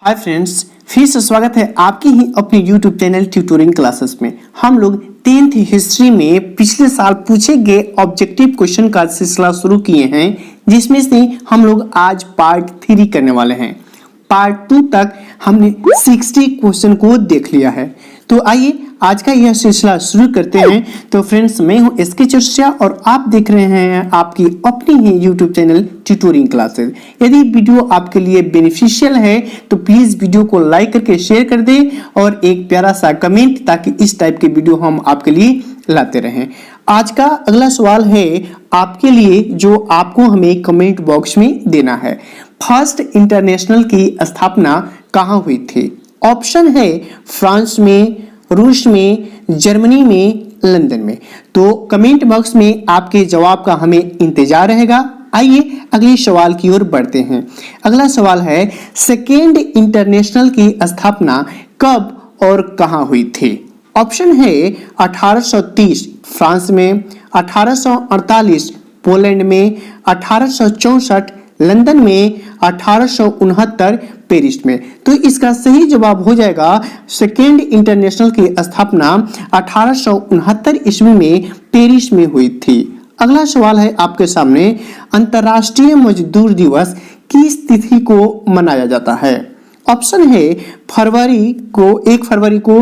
Hi friends, फिर से स्वागत है आपके ही अपने YouTube चैनल ट्यूटोरिंग क्लासेस में। हम लोग 10th हिस्ट्री में पिछले साल पूछे गए ऑब्जेक्टिव क्वेश्चन का सिलसिला शुरू किए हैं, जिसमें से हम लोग आज पार्ट 3 करने वाले हैं। पार्ट 2 तक हमने 60 क्वेश्चन को देख लिया है। तो आइए आज का यह सिलसिला शुरू करते हैं। तो फ्रेंड्स, मैं हूं एसके चर्चा और आप देख रहे हैं आपकी अपनी ही यूट्यूब चैनल ट्यूटोरिंग क्लासेस। यदि वीडियो आपके लिए बेनिफिशियल है तो प्लीज वीडियो को लाइक करके शेयर कर दें और एक प्यारा सा कमेंट, ताकि इस टाइप के वीडियो हम आपके लिए लाते रहें। आज का अगला सवाल है आपके लिए, जो आपको हमें कमेंट बॉक्स में देना है। फर्स्ट इंटरनेशनल की स्थापना कहाँ हुई थी? ऑप्शन है फ्रांस में, रूस में, जर्मनी में, लंदन में। तो कमेंट बॉक्स में आपके जवाब का हमें इंतजार रहेगा। आइए अगले सवाल की ओर बढ़ते हैं। अगला सवाल है सेकेंड इंटरनेशनल की स्थापना कब और कहां हुई थी? ऑप्शन है 1830 फ्रांस में, 1848 पोलैंड में, 1864 लंदन में, 1869 पेरिस में। तो इसका सही जवाब हो जाएगा सेकेंड इंटरनेशनल की स्थापना 1869 ईस्वी में पेरिस में हुई थी। अगला सवाल है आपके सामने, अंतर्राष्ट्रीय मजदूर दिवस किस तिथि को मनाया जाता है? ऑप्शन है फरवरी को, 1 फरवरी को,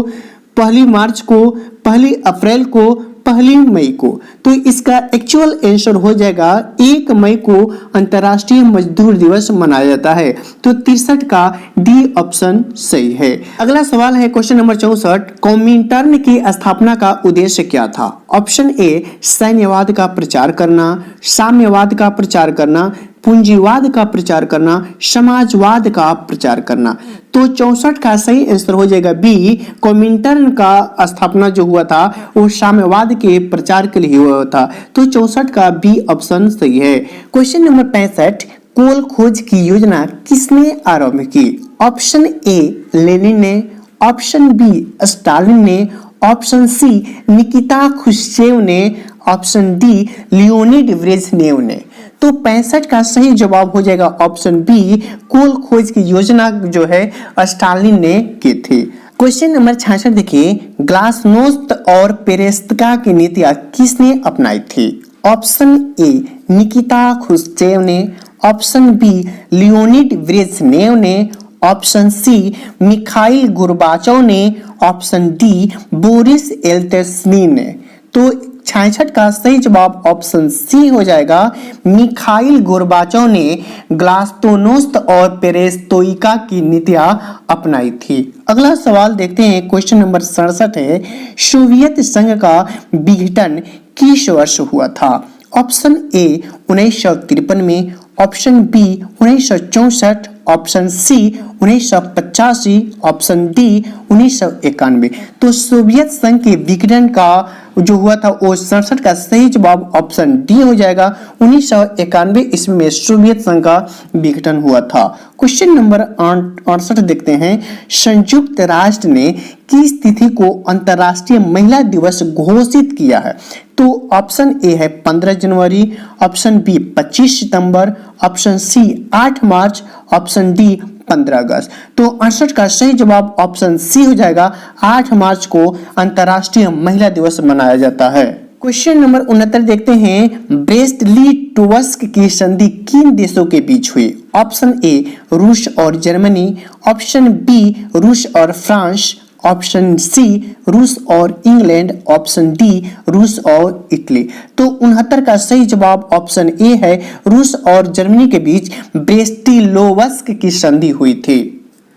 1 मार्च को, 1 अप्रैल को, 1 मई को। तो इसका एक्चुअल आंसर हो जाएगा 1 मई को अंतर्राष्ट्रीय मजदूर दिवस मनाया जाता है। तो 63 का डी ऑप्शन सही है। अगला सवाल है क्वेश्चन नंबर 64, कॉमिंटर्न की स्थापना का उद्देश्य क्या था? ऑप्शन ए सैन्यवाद का प्रचार करना, साम्यवाद का प्रचार करना, पूंजीवाद का प्रचार करना, समाजवाद का प्रचार करना। तो 64 का सही आंसर हो जाएगा बी, कॉमिंटर्न का स्थापना जो हुआ था वो साम्यवाद के प्रचार के लिए हुआ था। तो 64 का बी ऑप्शन सही है। क्वेश्चन नंबर 65, कोल खोज की योजना किसने आरंभ की? ऑप्शन ए लेनिन ने, ऑप्शन बी स्टालिन ने, ऑप्शन सी निकिता खुश्चेव ने, ऑप्शन डी लियोनिड ब्रेजनेव ने। तो 65 का सही जवाब हो जाएगा ऑप्शन बी, कोल खोज की योजना जो है स्टालिन ने की थी। क्वेश्चन नंबर 66 देखिए, ग्लासनोस्त और पेरेस्त्रा की नीतियां किसने अपनाई थी? ऑप्शन ए निकिता खुश्चेव ने, ऑप्शन बी लियोनिड ब्रेजनेव ने, ऑप्शन सी मिखाइल गोर्बाचोव ने, ऑप्शन डी बोरिस येल्त्सिन ने। तो 66 का सही जवाब ऑप्शन सी हो जाएगा, मिखाइल गोर्बाचोव ने ग्लासनोस्त और पेरेस्ट्रोइका की नीतियां अपनाई थी। अगला सवाल देखते हैं, क्वेश्चन नंबर 67 है, सोवियत संघ का विघटन किस वर्ष हुआ था? ऑप्शन ए 1953 में, option B 1964, option C 1985, option D 1991। तो सोवियत संघ के विघटन का जो हुआ था वो 67 का सही जवाब ऑप्शन डी हो जाएगा। 1991 ईस्वी में सोवियत संघ का विघटन हुआ था। क्वेश्चन नंबर 68 देखते हैं, संयुक्त राष्ट्र ने किस तिथि को अंतर्राष्ट्रीय महिला दिवस घोषित किया है? तो ऑप्शन ए है 15 जनवरी, ऑप्शन बी 25 सितंबर, ऑप्शन सी 8 मार्च, ऑप्शन डी 15 अगस्त। तो 68 का सही जवाब ऑप्शन सी हो जाएगा, 8 मार्च को अंतर्राष्ट्रीय महिला दिवस मनाया जाता है। क्वेश्चन नंबर 69 देखते हैं, ब्रेस्ट लिटोवस्क की संधि किन देशों के बीच हुई? ऑप्शन ए रूस और जर्मनी, ऑप्शन बी रूस और फ्रांस, ऑप्शन सी रूस और इंग्लैंड, ऑप्शन डी रूस और इटली। तो 69 का सही जवाब ऑप्शन ए है, रूस और जर्मनी के बीच ब्रेस्टिलोवस्क की संधि हुई थी।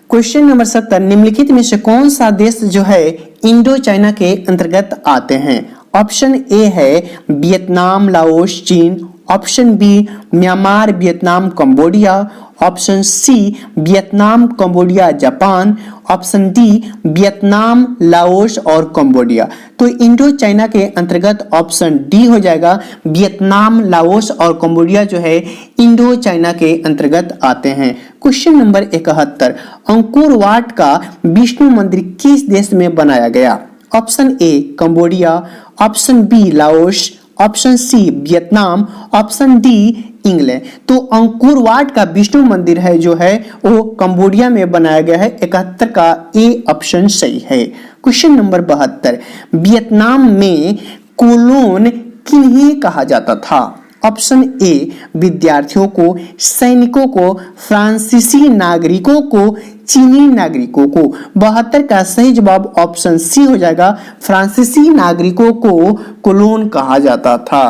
क्वेश्चन नंबर 70, निम्नलिखित में से कौन सा देश जो है इंडो चाइना के अंतर्गत आते हैं? ऑप्शन ए है वियतनाम, लाओस, चीन, option B Myanmar, Vietnam, Cambodia, option C Vietnam, Cambodia, Japan, option D Vietnam, Laos और कंबोडिया। तो इंडो चाइना के अंतर्गत ऑप्शन डी हो जाएगा, वियतनाम, लाओस और कंबोडिया जो है इंडो चाइना के अंतर्गत आते हैं। क्वेश्चन नंबर 71, अंकोर वाट का विष्णु मंदिर किस देश में बनाया गया? Option A Cambodia, option B Laos, option C Vietnam, option D England. तो अंकुर वाट का विष्णु मंदिर है जो है वो कंबोडिया में बनाया गया है। 71 का ए ऑप्शन सही है। क्वेश्चन नंबर 72, वियतनाम में कोलोन किन्हें कहा जाता था? ऑप्शन ए विद्यार्थियों को, सैनिकों को, फ्रांसीसी नागरिकों को, चीनी नागरिकों को। 72 का सही जवाब ऑप्शन सी हो जाएगा, फ्रांसीसी नागरिकों को कोलोन कहा जाता था।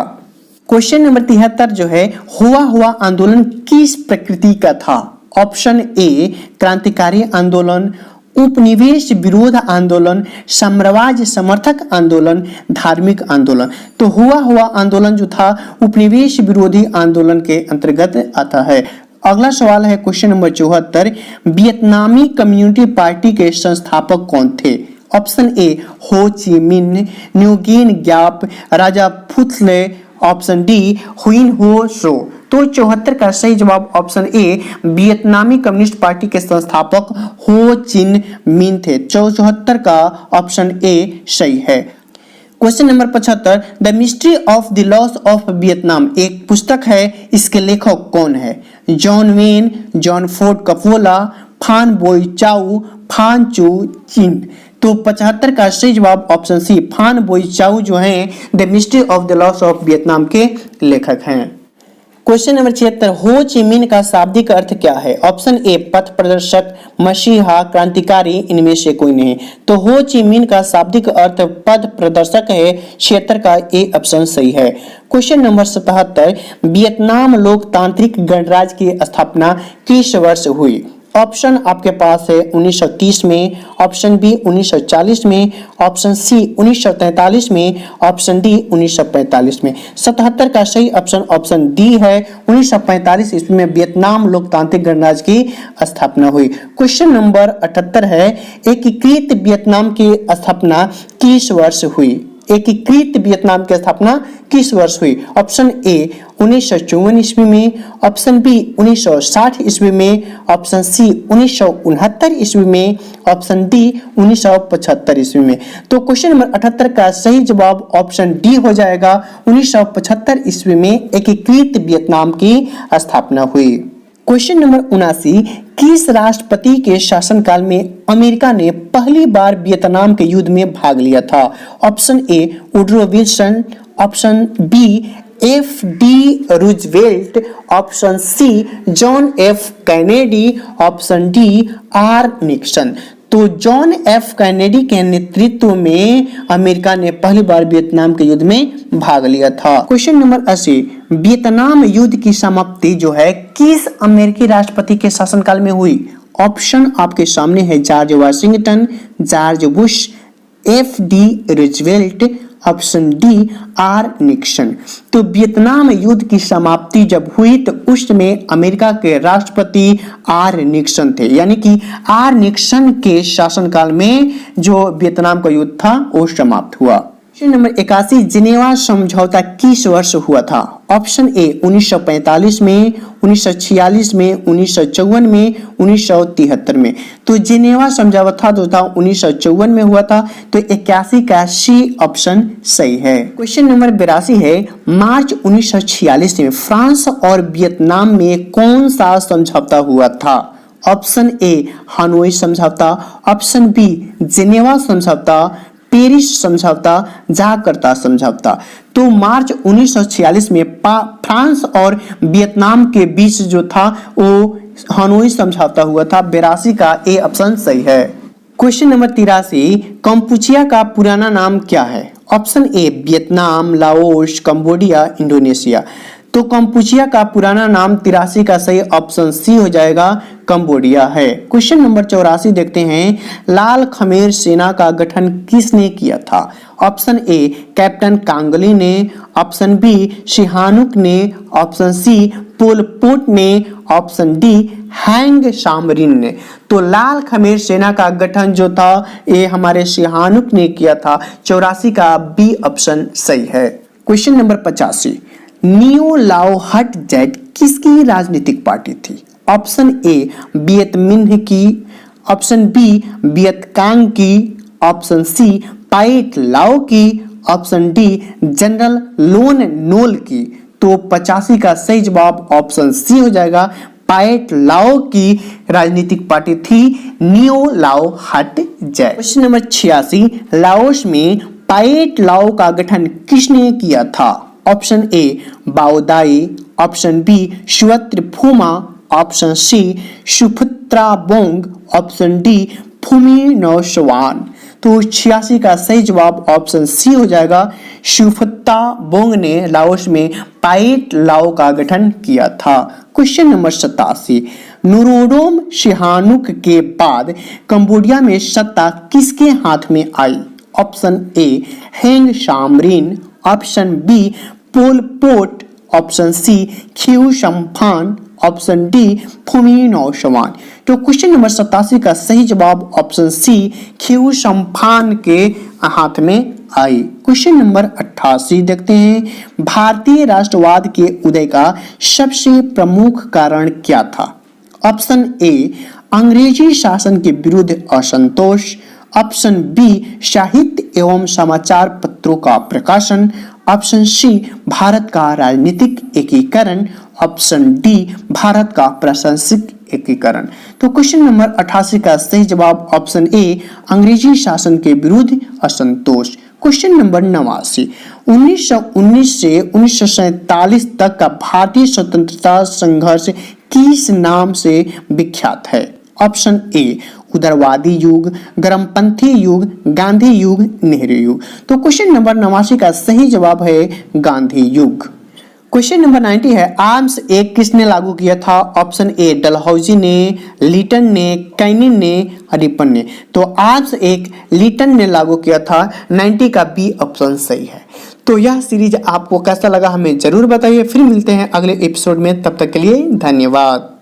क्वेश्चन नंबर 73 जो है, हुआ आंदोलन किस प्रकृति का था? ऑप्शन ए क्रांतिकारी आंदोलन, उपनिवेश विरोध आंदोलन, साम्राज्य समर्थक आंदोलन, धार्मिक आंदोलन। तो हुआ आंदोलन जो था उपनिवेश विरोधी आंदोलन के अंतर्गत आता है। अगला सवाल है क्वेश्चन नंबर 74, वियतनामी कम्युनिटी पार्टी के संस्थापक कौन थे? ऑप्शन ए हो ची मिन्ह, न्योगेन ग्याप, राजा फुत्सले, ऑप्शन डी हुइन हो सो। तो 74 का सही जवाब ऑप्शन ए वियतनामी कम्युनिस्ट पार्टी के संस्थापक हो चिन मिन थे। 74 का ऑप्शन ए सही है। Question number 75, the mystery of the loss of Vietnam एक पुस्तक है, इसके लेखक कौन है? John when, John Ford Coppola, फान बोई चाउ, फान चू चिन। तो 75 का सही जवाब ऑप्शन सी फान बोई चाउ जो हैं the mystery of the loss of Vietnam के लेखक हैं। क्वेश्चन नंबर 76, हो ची मिन का शाब्दिक अर्थ क्या है? ऑप्शन ए पथ प्रदर्शक, मसीहा, क्रांतिकारी, इनमें से कोई नहीं। तो हो ची मिन का शाब्दिक अर्थ पथ प्रदर्शक है। 76 का ए ऑप्शन सही है। क्वेश्चन नंबर 77, वियतनाम लोकतांत्रिक गणराज्य की स्थापना किस वर्ष हुई? ऑप्शन आपके पास है 1930 में, ऑप्शन बी 1940 में, ऑप्शन सी 1943 में, ऑप्शन डी 1945 में। 77 का सही ऑप्शन ऑप्शन डी है, 1945 ईस्वी में वियतनाम लोकतांत्रिक गणराज्य की स्थापना हुई। क्वेश्चन नंबर 78 है, एकीकृत वियतनाम की स्थापना किस वर्ष हुई? एकीकृत वियतनाम की स्थापना किस वर्ष हुई? ऑप्शन ए 1954 ईस्वी में, ऑप्शन बी 1960 ईस्वी में, ऑप्शन सी 1969 ईस्वी में, ऑप्शन डी 1975 ईस्वी में। तो क्वेश्चन नंबर 78 का सही जवाब ऑप्शन डी हो जाएगा, 1975 ईस्वी में एकीकृत वियतनाम की स्थापना हुई। क्वेश्चन नंबर 79, किस राष्ट्रपति के शासनकाल में अमेरिका ने पहली बार वियतनाम के युद्ध में भाग लिया था? Option A Woodrow Wilson, option B F D Roosevelt, option C John F Kennedy, option D R Nixon. तो जॉन एफ कैनेडी के नेतृत्व में अमेरिका ने पहली बार वियतनाम के युद्ध में भाग लिया था। क्वेश्चन नंबर 80, वियतनाम युद्ध की समाप्ति जो है किस अमेरिकी राष्ट्रपति के शासनकाल में हुई? ऑप्शन आपके सामने है, George Washington, George Bush, F D Roosevelt, option D R Nixon. तो वियतनाम युद्ध की समाप्ति जब हुई तो उस समय अमेरिका के राष्ट्रपति आर निक्सन थे, यानी कि आर निक्सन के शासनकाल में जो वियतनाम का युद्ध था वो समाप्त हुआ। क्वेश्चन नंबर 81, जिनेवा समझौता किस वर्ष हुआ था? ऑप्शन ए 1945 में, 1946 में, 1954 में, 1973 में। तो जिनेवा समझौता जो था 1954 में हुआ था। तो 81 का सी ऑप्शन सही है। क्वेश्चन नंबर 82 है, मार्च 1946 में फ्रांस और वियतनाम में कौन सा समझौता हुआ था? ऑप्शन ए हानोई समझौता, ऑप्शन बी जिनेवा समझौता, पेरिस समझौता, जाकर्ता समझौता। तो मार्च 1946 में फ्रांस और वियतनाम के बीच जो था वो हानोई समझौता हुआ था। 82 का ए ऑप्शन सही है। क्वेश्चन नंबर 83, कंपुचिया का पुराना नाम क्या है? Option A Vietnam, Laos, Cambodia, Indonesia. तो कंपुचिया का पुराना नाम 83 का सही ऑप्शन सी हो जाएगा, कंबोडिया है। क्वेश्चन नंबर 84 देखते हैं, लाल खमेर सेना का गठन किसने किया था? ऑप्शन ए कैप्टन कांगली ने, ऑप्शन बी सिहानुक ने, ऑप्शन सी पोल पोट ने, ऑप्शन डी हैंग सामरिन ने। तो लाल खमेर सेना का गठन जो था ये हमारे सिहानुक ने किया था। 84 का बी ऑप्शन सही है। क्वेश्चन नंबर 85, नियो लाओ हट जेट किसकी राजनीतिक पार्टी थी? ऑप्शन ए वियत मिन्ह की, ऑप्शन बी वियत कांग की, ऑप्शन सी पाइट लाओ की, option D general Lon Nol की। तो 85 का सही जवाब ऑप्शन सी हो जाएगा। पाएट लाओ की राजनीतिक पार्टी थी नियो लाओ हट जय। क्वेश्चन नंबर 86, लाओस में पाएट लाओ का गठन किसने किया था? Option A Bao Dai, option B श्वत्रफुमा, ऑप्शन सी सुपुत्राबोंग, ऑप्शन डी फुमीनोशवान। तो 86 का सही जवाब ऑप्शन सी हो जाएगा। सुपुत्राबोंग ने लाओस में पाएट लाओ का गठन किया था। क्वेश्चन नंबर 87, नोरोडोम सिहानुक के बाद कंबोडिया में सत्ता किसके हाथ में आई? Option A Heng Samrin, option B Pol Pot, option C Khieu Samphan, option D Phoumi Nosavan. तो क्वेश्चन नंबर 87 का सही जवाब ऑप्शन सी खियू शम्फान के हाथ में आई। क्वेश्चन नंबर 88 देखते हैं, भारतीय राष्ट्रवाद के उदय का सबसे प्रमुख कारण क्या था? ऑप्शन ए अंग्रेजी शासन के विरुद्ध असंतोष, ऑप्शन बी साहित्य एवं समाचार पत्रों का प्रकाशन, ऑप्शन सी भारत का राजनीतिक एकीकरण, ऑप्शन डी भारत का प्रशासनिक एकीकरण। तो क्वेश्चन नंबर 88 का सही जवाब ऑप्शन ए अंग्रेजी शासन के विरुद्ध असंतोष। क्वेश्चन नंबर 89, 1919 से 1947 तक का भारतीय स्वतंत्रता संघर्ष किस नाम से विख्यात है? ऑप्शन ए उदारवादी युग, गरमपंथी युग, गांधी युग, नेहरू युग। तो क्वेश्चन नंबर 89 का सही जवाब है गांधी युग। क्वेश्चन नंबर 90 है, आर्म्स एक्ट किसने लागू किया था? ऑप्शन ए डलहौजी ने, लिटन ने, कैनिन ने, रिपन ने। तो आर्म्स एक्ट लिटन ने लागू किया था। 90 का बी ऑप्शन सही है। तो यह सीरीज आपको कैसा लगा हमें जरूर बताइए। फिर मिलते हैं अगले एपिसोड में, तब तक के लिए धन्यवाद।